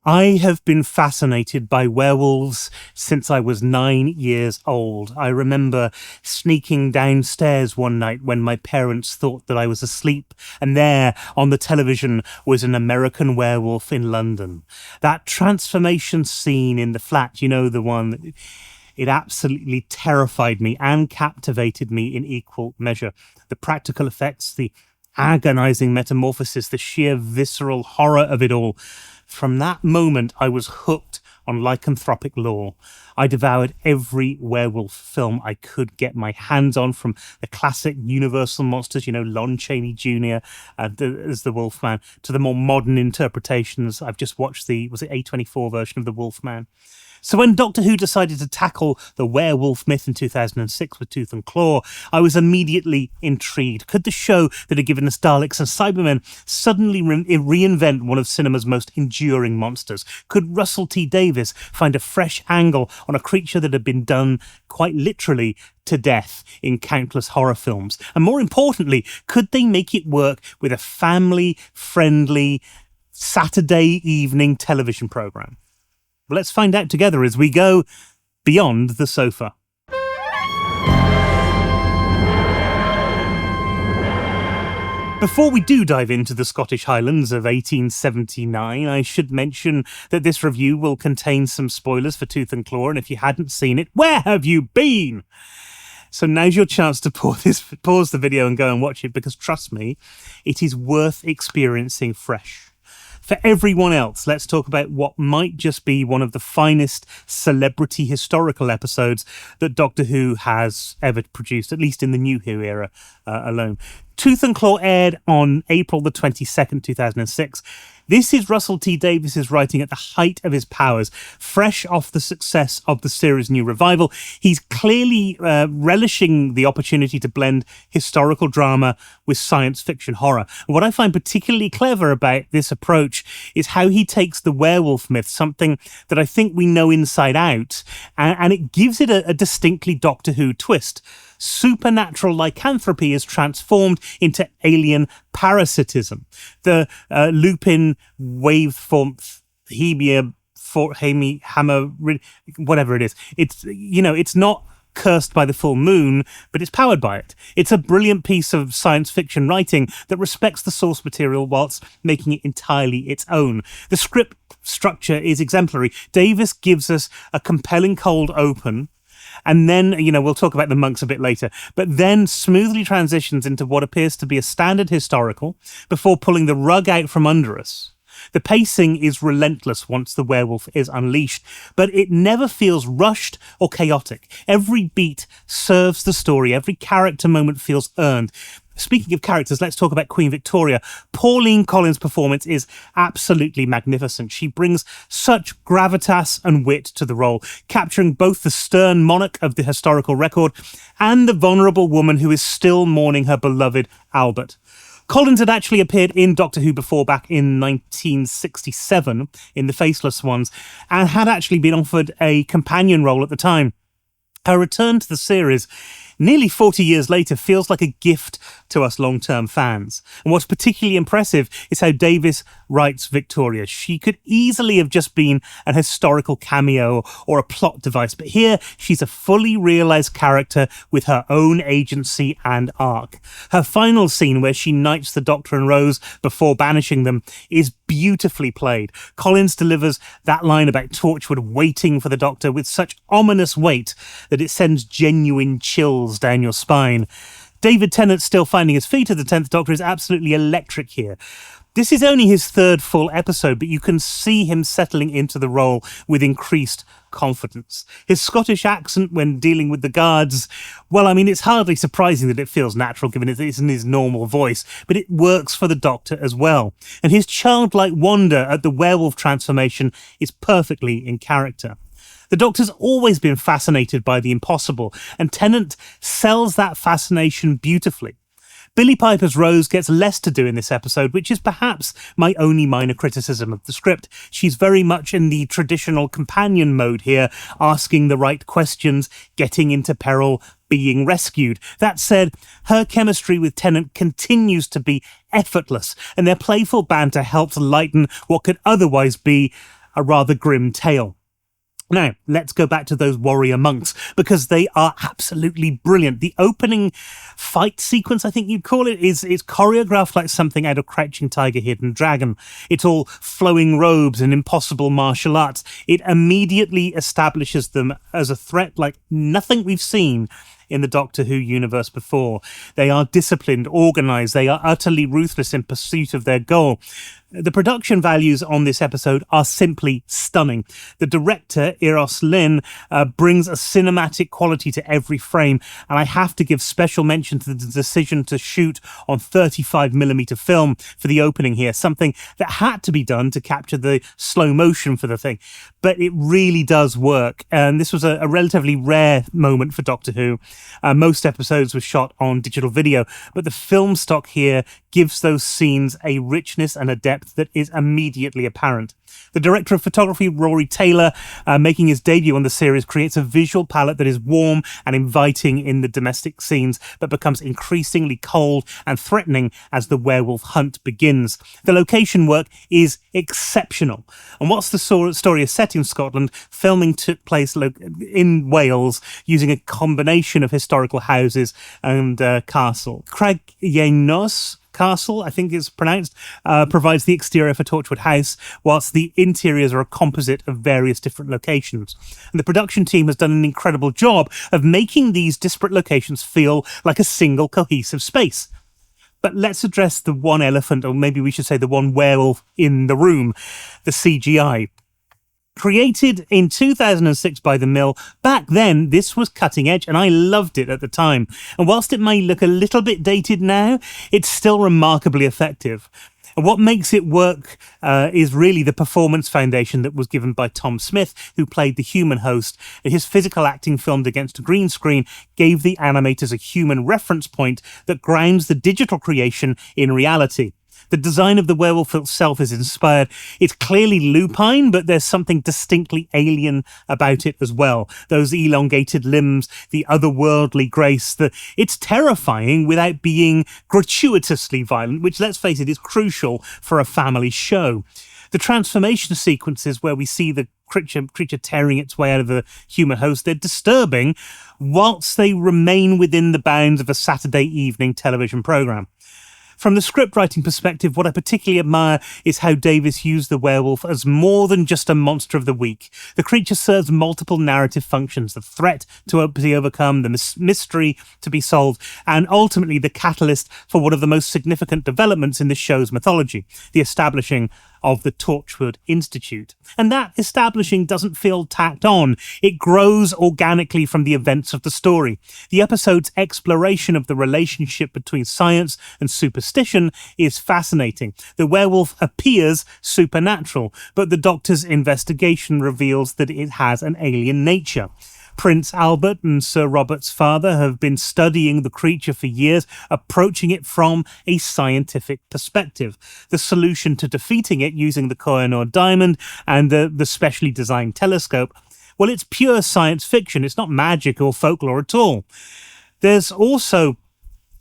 I have been fascinated by werewolves since I was 9 years old. I remember sneaking downstairs one night when my parents thought that I was asleep, and there on the television was an American Werewolf in London. That transformation scene in the flat, you know, the one, it absolutely terrified me and captivated me in equal measure. The practical effects, the agonizing metamorphosis, the sheer visceral horror of it all. From that moment, I was hooked on lycanthropic lore. I devoured every werewolf film I could get my hands on, from the classic Universal monsters, you know, Lon Chaney Jr. As the Wolfman, to the more modern interpretations. I've just watched was it A24 version of the Wolfman? So when Doctor Who decided to tackle the werewolf myth in 2006 with Tooth and Claw, I was immediately intrigued. Could the show that had given us Daleks and Cybermen suddenly reinvent one of cinema's most enduring monsters? Could Russell T Davies find a fresh angle on a creature that had been done quite literally to death in countless horror films? And more importantly, could they make it work with a family-friendly Saturday evening television programme? Well, let's find out together as we go beyond the sofa. Before we do dive into the Scottish Highlands of 1879, I should mention that this review will contain some spoilers for Tooth and Claw, and if you hadn't seen it, where have you been? So now's your chance to pause the video and go and watch it, because trust me, it is worth experiencing fresh. For everyone else, let's talk about what might just be one of the finest celebrity historical episodes that Doctor Who has ever produced, at least in the New Who era alone. Tooth and Claw aired on April the 22nd, 2006. This is Russell T Davies' writing at the height of his powers, fresh off the success of the series' new revival. He's clearly relishing the opportunity to blend historical drama with science fiction horror. And what I find particularly clever about this approach is how he takes the werewolf myth, something that I think we know inside out, and it gives it a distinctly Doctor Who twist. Supernatural lycanthropy is transformed into alien parasitism. The Lupin waveform hammer, whatever it is. It's, you know, it's not cursed by the full moon, but it's powered by it. It's a brilliant piece of science fiction writing that respects the source material whilst making it entirely its own. The script structure is exemplary. Davies gives us a compelling cold open, and then, you know, we'll talk about the monks a bit later, but then smoothly transitions into what appears to be a standard historical before pulling the rug out from under us. The pacing is relentless once the werewolf is unleashed, but it never feels rushed or chaotic. Every beat serves the story. Every character moment feels earned. Speaking of characters, let's talk about Queen Victoria. Pauline Collins' performance is absolutely magnificent. She brings such gravitas and wit to the role, capturing both the stern monarch of the historical record and the vulnerable woman who is still mourning her beloved Albert. Collins had actually appeared in Doctor Who before, back in 1967 in The Faceless Ones, and had actually been offered a companion role at the time. Her return to the series nearly 40 years later feels like a gift to us long-term fans. And what's particularly impressive is how Davies writes Victoria. She could easily have just been an historical cameo or a plot device, but here she's a fully realised character with her own agency and arc. Her final scene, where she knights the Doctor and Rose before banishing them, is beautifully played. Collins delivers that line about Torchwood waiting for the Doctor with such ominous weight that it sends genuine chills down your spine. David Tennant still finding his feet as the 10th Doctor is absolutely electric here. This is only his third full episode, but you can see him settling into the role with increased confidence. His Scottish accent when dealing with the guards, well, I mean, it's hardly surprising that it feels natural given it isn't his normal voice, but it works for the Doctor as well. And his childlike wonder at the werewolf transformation is perfectly in character. The Doctor's always been fascinated by the impossible, and Tennant sells that fascination beautifully. Billie Piper's Rose gets less to do in this episode, which is perhaps my only minor criticism of the script. She's very much in the traditional companion mode here, asking the right questions, getting into peril, being rescued. That said, her chemistry with Tennant continues to be effortless, and their playful banter helps lighten what could otherwise be a rather grim tale. Now, let's go back to those warrior monks, because they are absolutely brilliant. The opening fight sequence, I think you'd call it, is choreographed like something out of Crouching Tiger, Hidden Dragon. It's all flowing robes and impossible martial arts. It immediately establishes them as a threat like nothing we've seen in the Doctor Who universe before. They are disciplined, organised, they are utterly ruthless in pursuit of their goal. The production values on this episode are simply stunning. The director, Eros Lin, brings a cinematic quality to every frame, and I have to give special mention to the decision to shoot on 35mm film for the opening here, something that had to be done to capture the slow motion for the thing. But it really does work, and this was a relatively rare moment for Doctor Who. Most episodes were shot on digital video, but the film stock here gives those scenes a richness and a depth that is immediately apparent. The director of photography, Rory Taylor, making his debut on the series, creates a visual palette that is warm and inviting in the domestic scenes, but becomes increasingly cold and threatening as the werewolf hunt begins. The location work is exceptional. And whilst the story is set in Scotland, filming took place in Wales using a combination of historical houses and castle. Cragyenos Castle, I think it's pronounced, provides the exterior for Torchwood House, whilst the interiors are a composite of various different locations. And the production team has done an incredible job of making these disparate locations feel like a single cohesive space. But let's address the one elephant, or maybe we should say the one werewolf in the room, the CGI. Created in 2006 by The Mill, back then this was cutting edge and I loved it at the time. And whilst it may look a little bit dated now, it's still remarkably effective. And what makes it work is really the performance foundation that was given by Tom Smith, who played the human host. His physical acting filmed against a green screen gave the animators a human reference point that grounds the digital creation in reality. The design of the werewolf itself is inspired. It's clearly lupine, but there's something distinctly alien about it as well. Those elongated limbs, the otherworldly grace, it's terrifying without being gratuitously violent, which, let's face it, is crucial for a family show. The transformation sequences where we see the creature tearing its way out of the human host, they're disturbing, whilst they remain within the bounds of a Saturday evening television programme. From the script writing perspective, what I particularly admire is how Davies used the werewolf as more than just a monster of the week. The creature serves multiple narrative functions: the threat to be overcome, the mystery to be solved, and ultimately the catalyst for one of the most significant developments in the show's mythology, the establishing of the Torchwood Institute. And that establishing doesn't feel tacked on. It grows organically from the events of the story. The episode's exploration of the relationship between science and superstition is fascinating. The werewolf appears supernatural, but the Doctor's investigation reveals that it has an alien nature. Prince Albert and Sir Robert's father have been studying the creature for years, approaching it from a scientific perspective. The solution to defeating it using the Koh-i-Noor diamond and the specially designed telescope, well, it's pure science fiction. It's not magic or folklore at all. There's also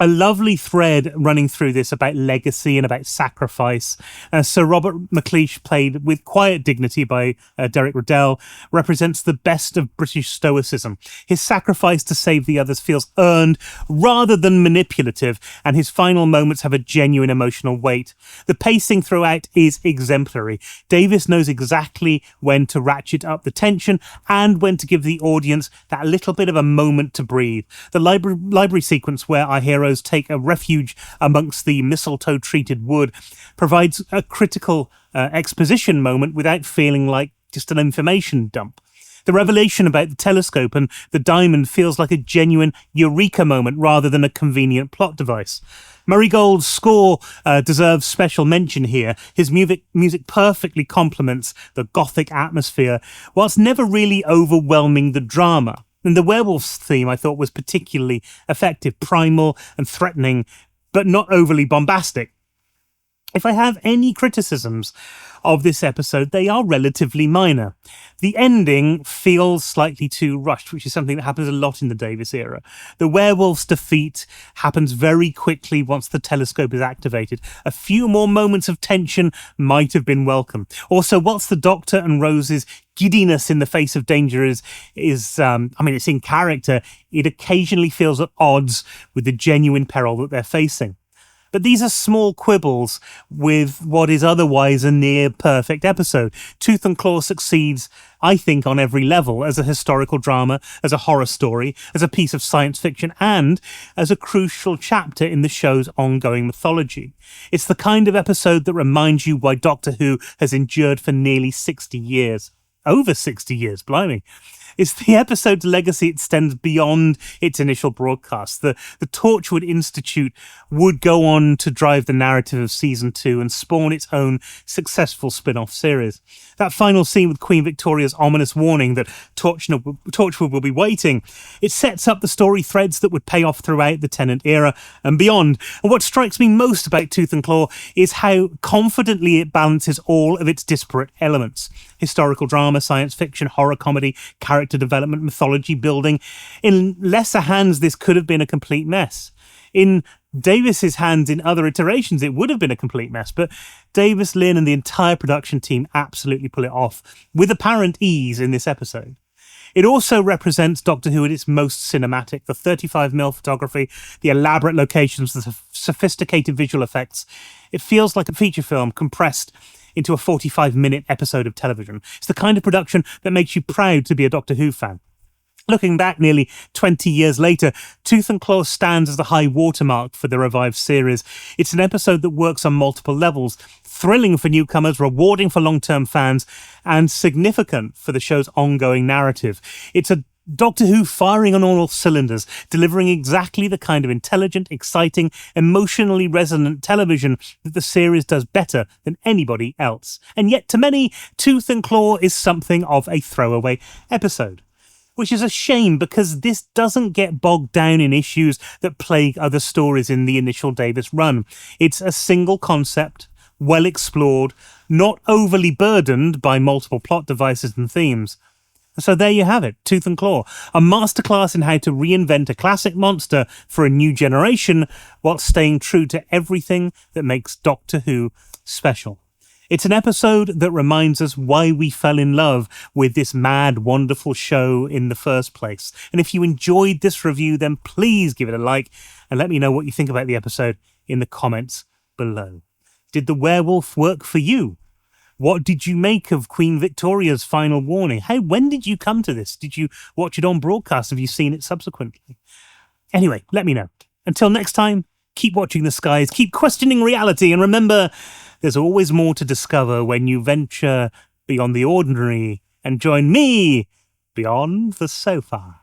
a lovely thread running through this about legacy and about sacrifice. Sir Robert Macleish, played with quiet dignity by Derek Riddell, represents the best of British stoicism. His sacrifice to save the others feels earned rather than manipulative, and his final moments have a genuine emotional weight. The pacing throughout is exemplary. Davies knows exactly when to ratchet up the tension and when to give the audience that little bit of a moment to breathe. The library sequence where our heroes take a refuge amongst the mistletoe-treated wood provides a critical exposition moment without feeling like just an information dump. The revelation about the telescope and the diamond feels like a genuine eureka moment rather than a convenient plot device. Murray Gold's score deserves special mention here. His music perfectly complements the gothic atmosphere, whilst never really overwhelming the drama. And the werewolf's theme, I thought, was particularly effective, primal and threatening, but not overly bombastic. If I have any criticisms, of this episode, they are relatively minor. The ending feels slightly too rushed, which is something that happens a lot in the Davies era. The werewolf's defeat happens very quickly once the telescope is activated. A few more moments of tension might have been welcome. Also, whilst the Doctor and Rose's giddiness in the face of danger is it's in character, it occasionally feels at odds with the genuine peril that they're facing. But these are small quibbles with what is otherwise a near-perfect episode. Tooth and Claw succeeds, I think, on every level, as a historical drama, as a horror story, as a piece of science fiction, and as a crucial chapter in the show's ongoing mythology. It's the kind of episode that reminds you why Doctor Who has endured for nearly 60 years. Over 60 years, blimey. It's the episode's legacy extends beyond its initial broadcast. The Torchwood Institute would go on to drive the narrative of season 2 and spawn its own successful spin-off series. That final scene with Queen Victoria's ominous warning that Torchwood will be waiting, it sets up the story threads that would pay off throughout the Tennant era and beyond. And what strikes me most about Tooth and Claw is how confidently it balances all of its disparate elements. Historical drama, science fiction, horror comedy, character development, mythology building. In lesser hands, this could have been a complete mess. In Davies's hands in other iterations, it would have been a complete mess, but Davies, Lynn and the entire production team absolutely pull it off with apparent ease in this episode. It also represents Doctor Who at its most cinematic. The 35mm photography, the elaborate locations, the sophisticated visual effects. It feels like a feature film compressed into a 45-minute episode of television. It's the kind of production that makes you proud to be a Doctor Who fan. Looking back nearly 20 years later, Tooth and Claw stands as the high watermark for the revived series. It's an episode that works on multiple levels, thrilling for newcomers, rewarding for long-term fans, and significant for the show's ongoing narrative. It's a Doctor Who firing on all cylinders, delivering exactly the kind of intelligent, exciting, emotionally resonant television that the series does better than anybody else. And yet, to many, Tooth and Claw is something of a throwaway episode. Which is a shame, because this doesn't get bogged down in issues that plague other stories in the initial Davies run. It's a single concept, well explored, not overly burdened by multiple plot devices and themes. So there you have it, Tooth and Claw, a masterclass in how to reinvent a classic monster for a new generation while staying true to everything that makes Doctor Who special. It's an episode that reminds us why we fell in love with this mad, wonderful show in the first place. And if you enjoyed this review, then please give it a like and let me know what you think about the episode in the comments below. Did the werewolf work for you? What did you make of Queen Victoria's final warning? When did you come to this? Did you watch it on broadcast? Have you seen it subsequently? Anyway, let me know. Until next time, keep watching the skies, keep questioning reality, and remember, there's always more to discover when you venture beyond the ordinary and join me beyond the sofa.